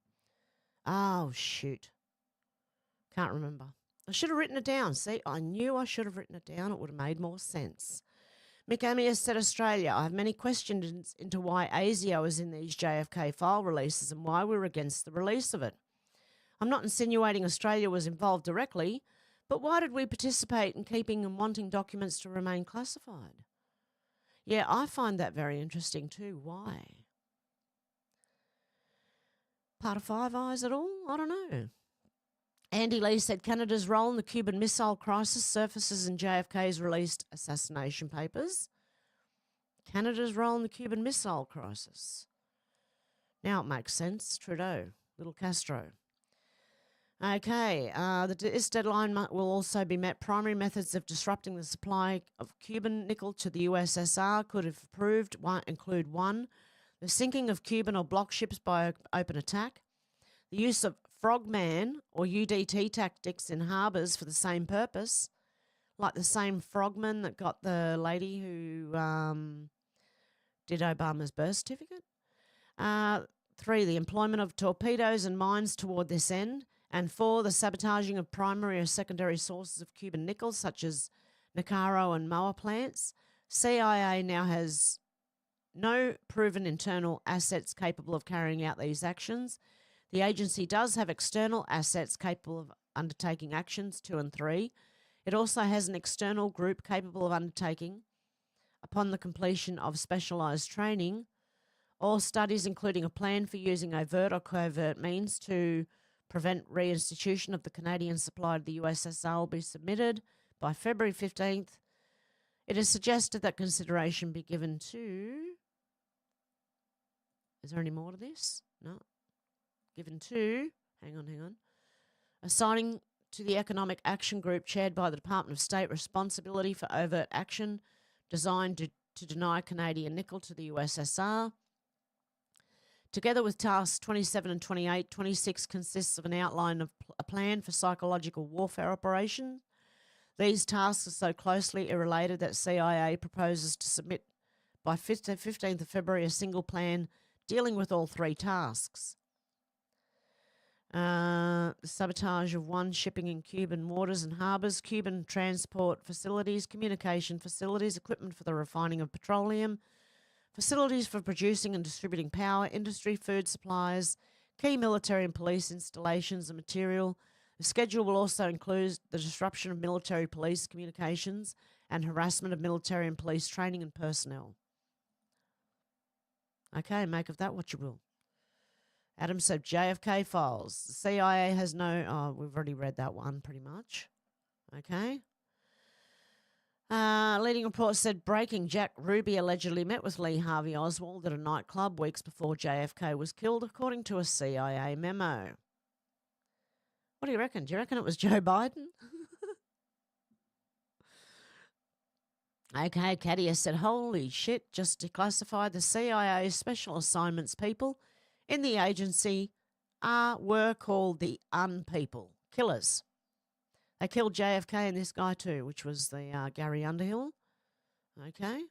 Oh, shoot. Can't remember. I should have written it down. See, I knew I should have written it down. It would have made more sense. Mick Amias said, Australia, I have many questions into why ASIO is in these JFK file releases and why we're against the release of it. I'm not insinuating Australia was involved directly, but why did we participate in keeping and wanting documents to remain classified? Yeah, I find that very interesting too. Why? Part of Five Eyes at all? I don't know. Andy Lee said Canada's role in the Cuban Missile Crisis surfaces in JFK's released assassination papers. Canada's role in the Cuban Missile Crisis. Now it makes sense. Trudeau, little Castro. Okay, this deadline will also be met. Primary methods of disrupting the supply of Cuban nickel to the USSR could, if approved, include 1, the sinking of Cuban or block ships by open attack, the use of frogman or UDT tactics in harbours for the same purpose, like the same frogman that got the lady who did Obama's birth certificate. 3, the employment of torpedoes and mines toward this end. And 4, the sabotaging of primary or secondary sources of Cuban nickel, such as Nicaragua and Moa plants. CIA now has no proven internal assets capable of carrying out these actions. The agency does have external assets capable of undertaking actions 2 and 3. It also has an external group capable of undertaking, upon the completion of specialised training, all studies including a plan for using overt or covert means to prevent reinstitution of the Canadian supply to the USSR will be submitted by February 15th. It is suggested that consideration be given to... Is there any more to this? No. Given to... Hang on. Assigning to the Economic Action Group chaired by the Department of State responsibility for overt action designed to deny Canadian nickel to the USSR. Together with tasks 27 and 28, 26 consists of an outline of a plan for psychological warfare operations. These tasks are so closely irrelated that CIA proposes to submit by 15th of February a single plan dealing with all 3 tasks. Sabotage of 1, shipping in Cuban waters and harbours, Cuban transport facilities, communication facilities, equipment for the refining of petroleum, facilities for producing and distributing power, industry, food supplies, key military and police installations and material. The schedule will also include the disruption of military police communications and harassment of military and police training and personnel. Okay, make of that what you will. Adam said JFK files. The CIA has no... Oh, we've already read that one pretty much. Okay. Leading report said breaking, Jack Ruby allegedly met with Lee Harvey Oswald at a nightclub weeks before JFK was killed, according to a CIA memo. What do you reckon? Do you reckon it was Joe Biden? Okay, Kadia said, holy shit, just declassified. The CIA special assignments people in the agency were called the unpeople, killers. They killed JFK and this guy too, which was the Gary Underhill. Okay.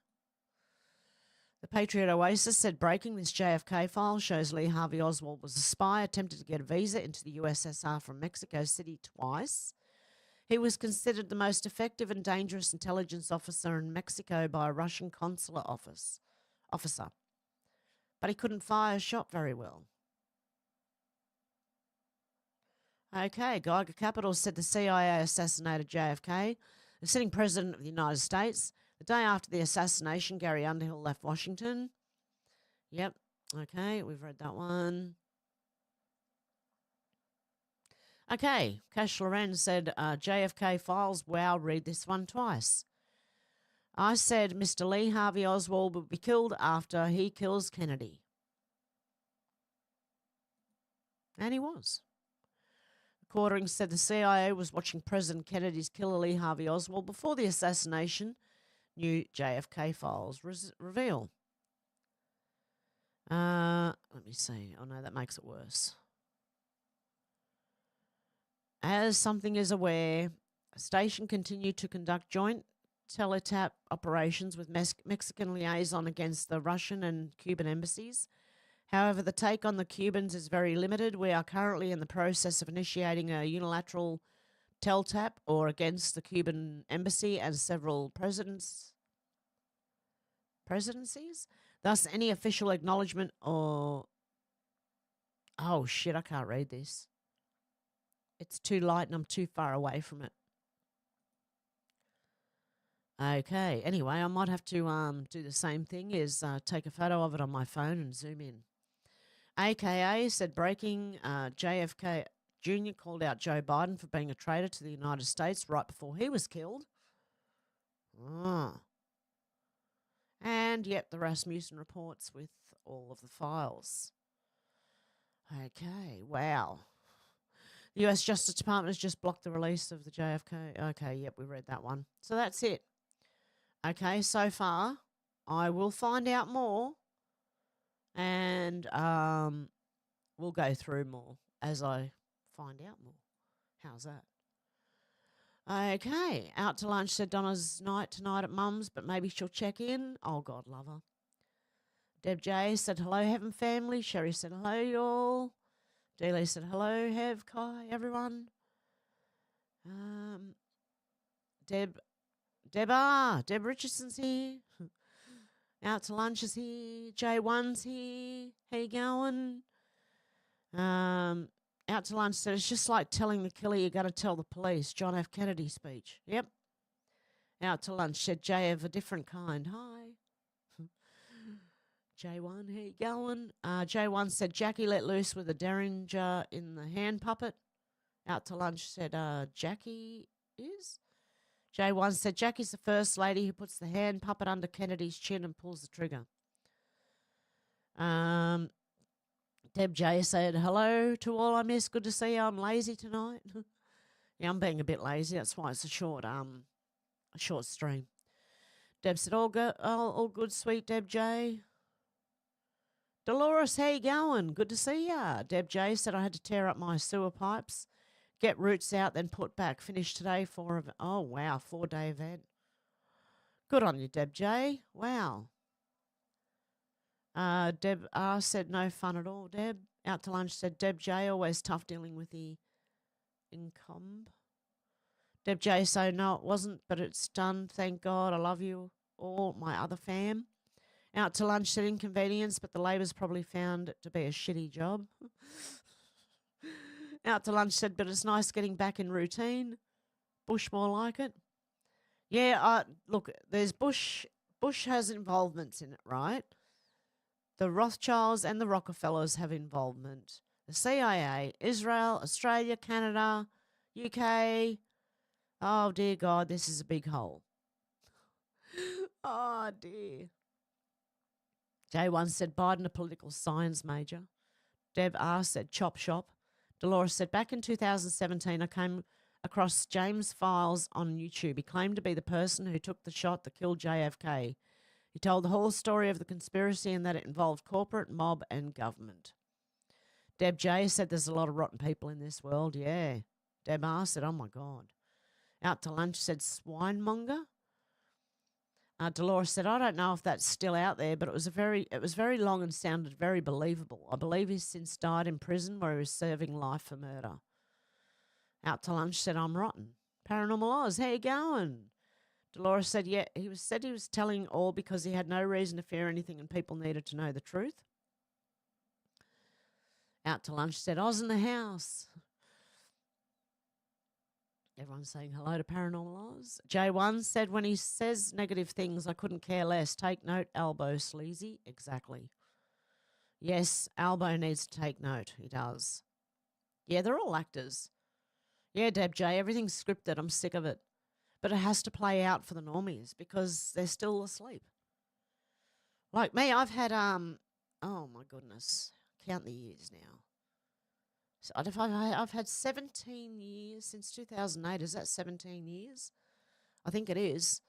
The Patriot Oasis said breaking this JFK file shows Lee Harvey Oswald was a spy, attempted to get a visa into the USSR from Mexico City twice. He was considered the most effective and dangerous intelligence officer in Mexico by a Russian consular officer. but he couldn't fire a shot very well. Okay, Geiger Capital said the CIA assassinated JFK, the sitting president of the United States. The day after the assassination, Gary Underhill left Washington. Yep, okay, we've read that one. Okay, Cash Loren said JFK files. Wow, read this one twice. I said Mr. Lee Harvey Oswald will be killed after he kills Kennedy. And he was. Quartering said the CIA was watching President Kennedy's killer Lee Harvey Oswald before the assassination, new JFK files reveal. Let me see. Oh, no, that makes it worse. As something is aware, a station continued to conduct joint teletap operations with Mexican liaison against the Russian and Cuban embassies. However, the take on the Cubans is very limited. We are currently in the process of initiating a unilateral teletap or against the Cuban embassy and several presidencies. Thus, any official acknowledgement or... Oh, shit, I can't read this. It's too light and I'm too far away from it. Okay, anyway, I might have to do the same thing, is take a photo of it on my phone and zoom in. AKA said breaking, JFK Jr. called out Joe Biden for being a traitor to the United States right before he was killed. And, yep, the Rasmussen reports with all of the files. Okay, wow. The U.S. Justice Department has just blocked the release of the JFK. Okay, yep, we read that one. So that's it. Okay, so far, I will find out more, and we'll go through more as I find out more. How's that? Okay, out to lunch, said Donna's night tonight at Mum's, but maybe she'll check in. Oh, God, love her. Deb J said, hello, Heaven family. Sherry said, hello, y'all. Dealey said, hello, Hev, Kai, everyone. Deb Richardson's here. Out to lunch is here. J1's here. How you going? Out to lunch said, it's just like telling the killer you got to tell the police. John F. Kennedy speech. Yep. Out to lunch said, J of a different kind. Hi. J1, how you going? J1 said, Jackie let loose with a derringer in the hand puppet. Out to lunch said, Jackie is? J1 said, Jackie's the first lady who puts the hand puppet under Kennedy's chin and pulls the trigger. Deb J said, hello to all I miss. Good to see you. I'm lazy tonight. Yeah, I'm being a bit lazy. That's why it's a short stream. Deb said, all good, sweet Deb J. Dolores, how you going? Good to see ya. Deb J said, I had to tear up my sewer pipes, get roots out, then put back. Finished today for, 4-day event. Good on you, Deb J. Wow. Deb R said, no fun at all, Deb. Out to lunch said, Deb J, always tough dealing with the income. Deb J said, no, it wasn't, but it's done. Thank God. I love you all, my other fam. Out to lunch said, inconvenience, but the Labor's probably found it to be a shitty job. Out to lunch said, but it's nice getting back in routine. Bush more like it. Yeah, look, there's Bush has involvements in it, right? The Rothschilds and the Rockefellers have involvement. The CIA, Israel, Australia, Canada, UK. Oh, dear God, this is a big hole. Oh, dear. J1 said, Biden, a political science major. Deb R said, chop shop. Dolores said, back in 2017, I came across James Files on YouTube. He claimed to be the person who took the shot that killed JFK. He told the whole story of the conspiracy and that it involved corporate, mob, and government. Deb J said, there's a lot of rotten people in this world. Yeah. Deb R said, oh, my God. Out to lunch said, swinemonger. Dolores said, I don't know if that's still out there, but it was very long and sounded very believable. I believe he's since died in prison where he was serving life for murder. Out to lunch said, I'm rotten. Paranormal Oz, how you going? Dolores said, yeah, he was telling all because he had no reason to fear anything and people needed to know the truth. Out to lunch said, Oz in the house. Everyone's saying hello to Paranormal Oz. J1 said, when he says negative things, I couldn't care less. Take note, Albo Sleazy. Exactly. Yes, Albo needs to take note. He does. Yeah, they're all actors. Yeah, Deb J, everything's scripted. I'm sick of it. But it has to play out for the normies because they're still asleep. Like me, I've had, oh my goodness, count the years now. So I've had 17 years since 2008. Is that 17 years? I think it is.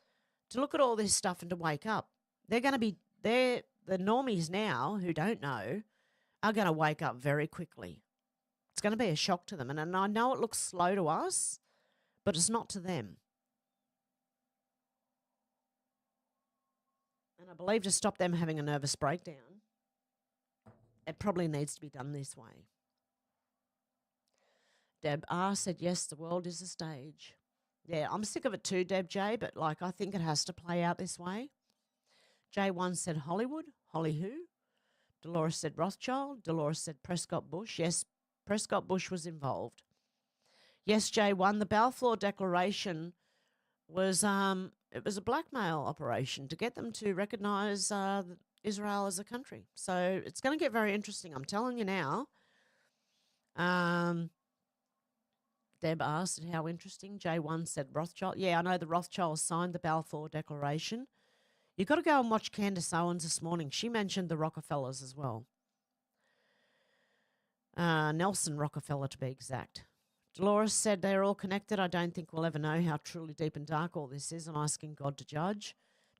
To look at all this stuff and to wake up. They're going to be, the normies now who don't know are going to wake up very quickly. It's going to be a shock to them. And I know it looks slow to us, but it's not to them. And I believe to stop them having a nervous breakdown, it probably needs to be done this way. Deb R said, yes, the world is a stage. Yeah, I'm sick of it too, Deb J, but like I think it has to play out this way. J1 said Hollywood. Holly who? Dolores said Rothschild. Dolores said Prescott Bush. Yes, Prescott Bush was involved. Yes, J1, the Balfour Declaration was it was a blackmail operation to get them to recognise Israel as a country. So it's going to get very interesting. I'm telling you now. Deb asked how interesting. J1 said Rothschild. Yeah, I know the Rothschilds signed the Balfour Declaration. You've got to go and watch Candace Owens this morning. She mentioned the Rockefellers as well. Nelson Rockefeller, to be exact. Dolores said they're all connected. I don't think we'll ever know how truly deep and dark all this is. I'm asking God to judge.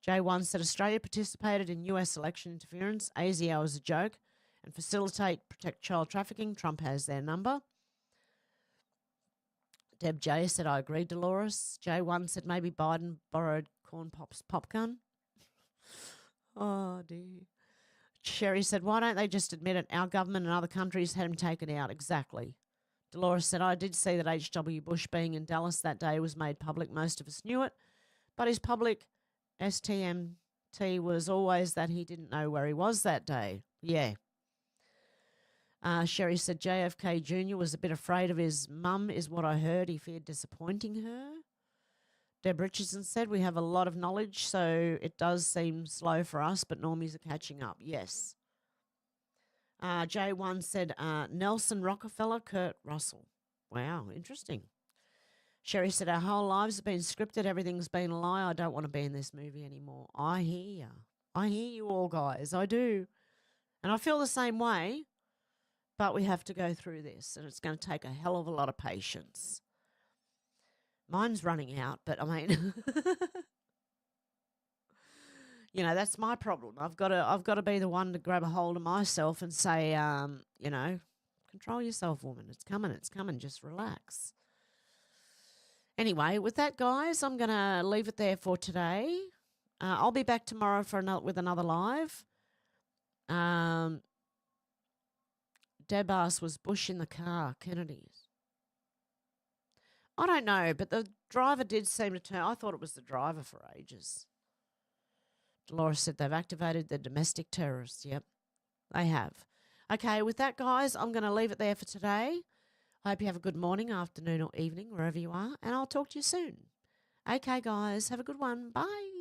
J1 said Australia participated in US election interference. ASIO is a joke. And protect child trafficking. Trump has their number. Deb J said, I agree, Dolores. J1 said maybe Biden borrowed Corn Pop's pop gun. Oh, dear. Sherry said, why don't they just admit it? Our government and other countries had him taken out. Exactly. Dolores said, I did see that H.W. Bush being in Dallas that day was made public. Most of us knew it. But his public STMT was always that he didn't know where he was that day. Yeah. Sherry said JFK Jr. was a bit afraid of his mum, is what I heard. He feared disappointing her. Deb Richardson said we have a lot of knowledge, so it does seem slow for us, but normies are catching up. Yes. J1 said Nelson Rockefeller, Kurt Russell. Wow, interesting. Sherry said our whole lives have been scripted. Everything's been a lie. I don't want to be in this movie anymore. I hear you. I hear you all, guys. I do. And I feel the same way. But we have to go through this, and it's going to take a hell of a lot of patience. Mine's running out, but I mean, you know, that's my problem. I've got to be the one to grab a hold of myself and say, you know, control yourself, woman. It's coming. Just relax. Anyway, with that, guys, I'm going to leave it there for today. I'll be back tomorrow with another live. Deb asked, was Bush in the car, Kennedy's? I don't know, but the driver did seem to turn. I thought it was the driver for ages. Dolores said they've activated the domestic terrorists. Yep, they have. Okay, with that, guys, I'm going to leave it there for today. I hope you have a good morning, afternoon, or evening, wherever you are, and I'll talk to you soon. Okay, guys, have a good one. Bye.